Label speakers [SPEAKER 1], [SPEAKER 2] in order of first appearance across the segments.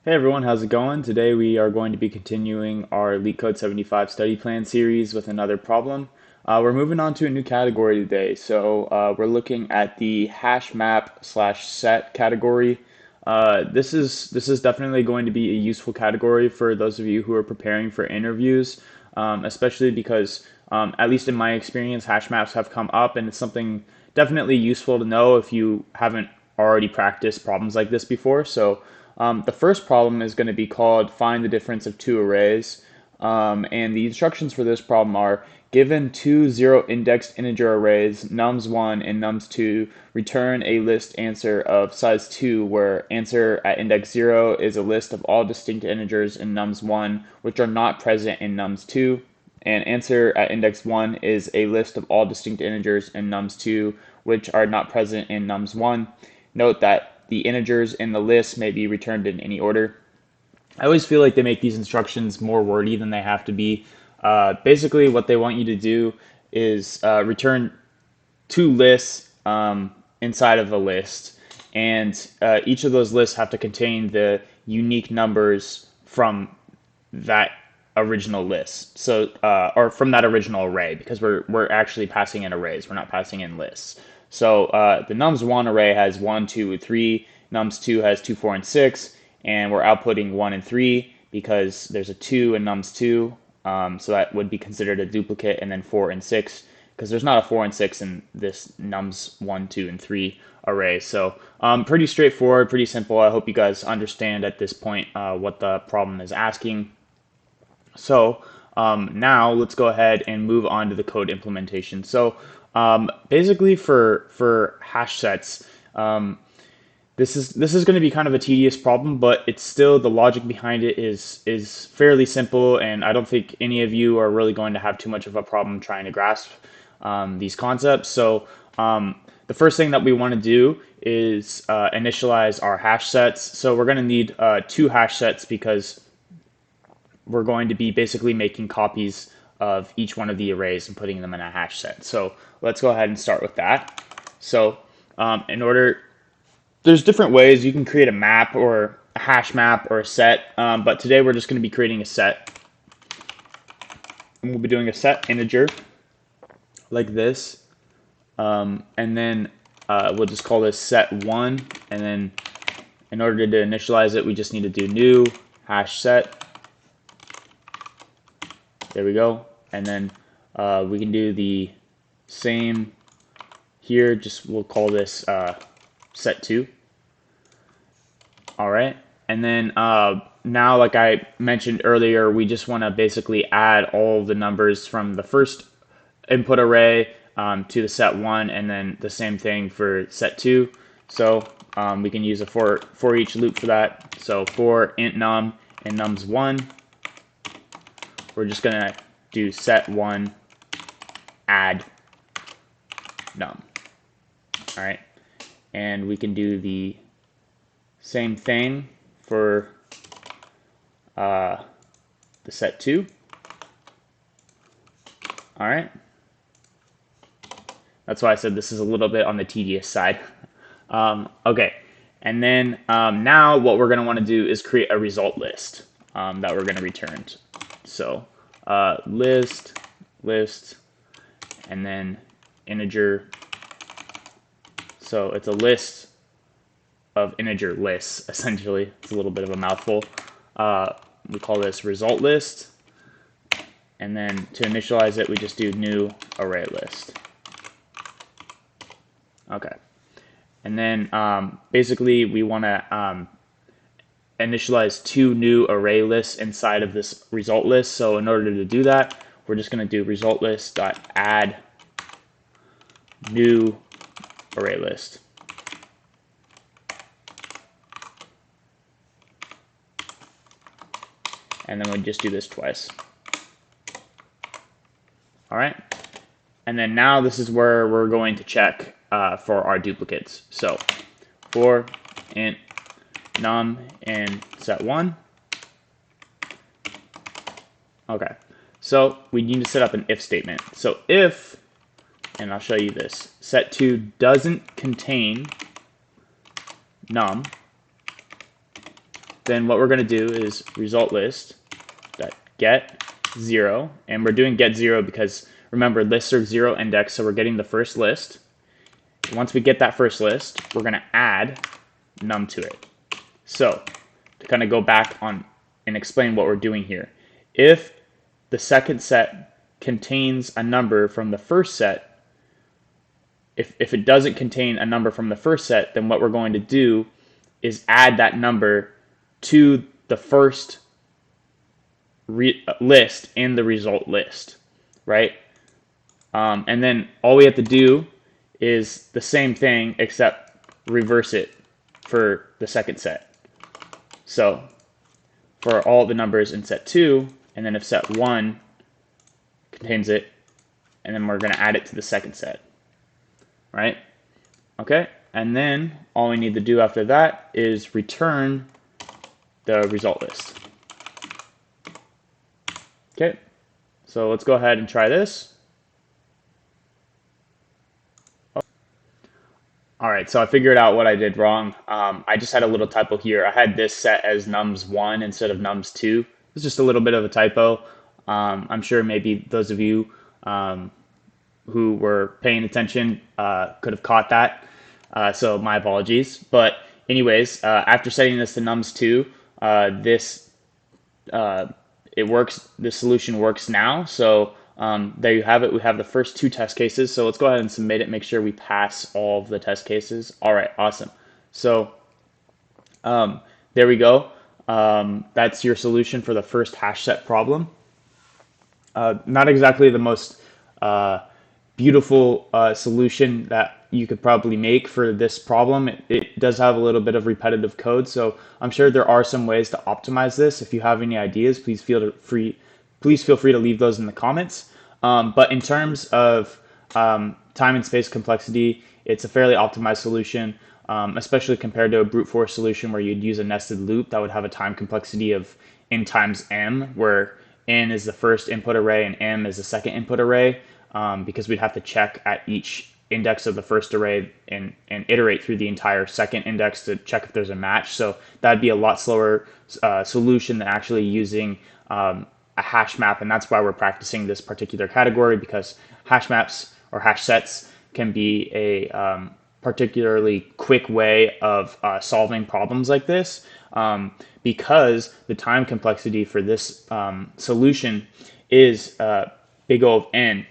[SPEAKER 1] Hey everyone, how's it going? Today we are going to be continuing our LeetCode 75 study plan series with another problem. We're moving on to a new category today. We're looking at the hash map slash set category. This is definitely going to be a useful category for those of you who are preparing for interviews, especially because at least in my experience, hash maps have come up, and it's something definitely useful to know if you haven't already practiced problems like this before. The first problem is going to be called find the difference of two arrays. And the instructions for this problem are given two zero-indexed integer arrays, nums1 and nums2, return a list answer of size 2 where answer at index 0 is a list of all distinct integers in nums1 which are not present in nums2, and answer at index 1 is a list of all distinct integers in nums2 which are not present in nums1. Note that the integers in the list may be returned in any order. I always feel like they make these instructions more wordy than they have to be. Basically, what they want you to do is return two lists inside of a list, and each of those lists have to contain the unique numbers from that original list. Or from that original array, because we're actually passing in arrays. We're not passing in lists. The nums1 array has 1, 2, 3. Nums2 has 2, 4, and 6, and we're outputting 1 and 3 because there's a 2 in nums2. So that would be considered a duplicate, and then 4 and 6 because there's not a 4 and 6 in this nums 1, 2, and 3 array. Pretty straightforward, pretty simple. I hope you guys understand at this point what the problem is asking. Now let's go ahead and move on to the code implementation. Basically for hash sets, this is going to be kind of a tedious problem, but it's still the logic behind it is fairly simple, and I don't think any of you are really going to have too much of a problem trying to grasp these concepts. The first thing that we want to do is initialize our hash sets. So we're going to need two hash sets because we're going to be basically making copies of each one of the arrays and putting them in a hash set. So let's go ahead and start with that. In order, there's different ways you can create a map or a hash map or a set, but today we're just going to be creating a set. And we'll be doing a set integer like this, and then we'll just call this set1, and then in order to initialize it, we just need to do new hash set. There we go. And then we can do the same here, just we'll call this set2. All right. And then now, like I mentioned earlier, we just want to basically add all the numbers from the first input array to the set1, and then the same thing for set2. We can use a for each loop for that. So for int num and nums1, we're just going to do set1 add num. All right. And we can do the same thing for the set2. All right. That's why I said this is a little bit on the tedious side. Okay. And then now what we're going to want to do is create a result list that we're going to return. List, and then integer. So it's a list of integer lists, essentially. It's a little bit of a mouthful. We call this result list, and then to initialize it, we just do new array list. Okay. And then basically we want to initialize two new array lists inside of this result list. So in order to do that, we're just going to do result list dot add new array list. And then we just do this twice. All right. And then now this is where we're going to check for our duplicates. So for int num and set1. Okay, so we need to set up an if statement. So if, and I'll show you this, set2 doesn't contain num, then what we're going to do is result list that get 0, and we're doing get 0 because remember lists are 0 index, so we're getting the first list. Once we get that first list, we're going to add num to it. So to kind of go back on and explain what we're doing here, if the second set contains a number from the first set, if it doesn't contain a number from the first set, then what we're going to do is add that number to the first list in the result list, right? And then all we have to do is the same thing except reverse it for the second set. So for all the numbers in set 2, and then if set 1 contains it, and then we're going to add it to the second set, right? Okay, and then all we need to do after that is return the result list. Okay, so let's go ahead and try this. All right, so I figured out what I did wrong. I just had a little typo here. I had this set as nums1 instead of nums2. It's just a little bit of a typo. I'm sure maybe those of you who were paying attention could have caught that. So my apologies. But anyways, after setting this to nums2, it works. The solution works now. So there you have it. We have the first 2 test cases. So let's go ahead and submit it. Make sure we pass all of the test cases. All right, awesome. So there we go. That's your solution for the first hash set problem. Not exactly the most beautiful solution that you could probably make for this problem. It does have a little bit of repetitive code, so I'm sure there are some ways to optimize this. If you have any ideas, please feel free to leave those in the comments. But in terms of time and space complexity, it's a fairly optimized solution, especially compared to a brute force solution where you'd use a nested loop that would have a time complexity of n times m, where n is the first input array and m is the second input array, because we'd have to check at each index of the first array and iterate through the entire second index to check if there's a match. So that'd be a lot slower solution than actually using a hash map, and that's why we're practicing this particular category, because hash maps or hash sets can be a particularly quick way of solving problems like this, because the time complexity for this solution is big O of n.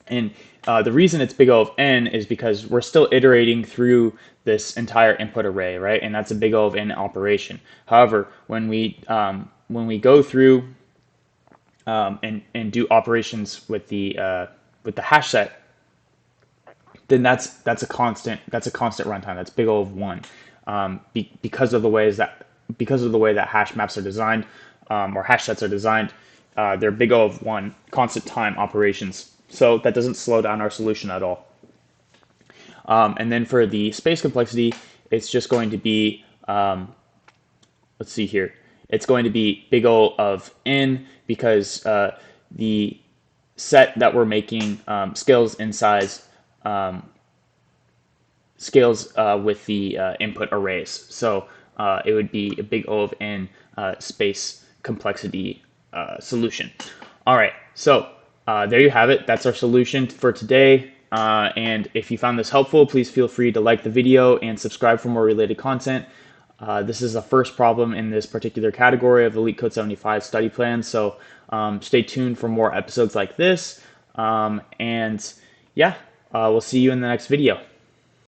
[SPEAKER 1] And the reason it's big O of n is because we're still iterating through this entire input array, right? And that's a big O of n operation. However, when we go through and do operations with the hash set, then that's a constant runtime. That's big O of 1, because of the way that hash maps are designed, or hash sets are designed. They're big O of 1 constant time operations. So that doesn't slow down our solution at all. And then for the space complexity, it's just going to be, let's see here, it's going to be big O of n, because the set that we're making scales in size, scales with the input arrays. So it would be a big O of n space complexity solution. All right, so there you have it. That's our solution for today. And if you found this helpful, please feel free to like the video and subscribe for more related content. This is the first problem in this particular category of the LeetCode 75 study plan. So stay tuned for more episodes like this. And yeah, we'll see you in the next video.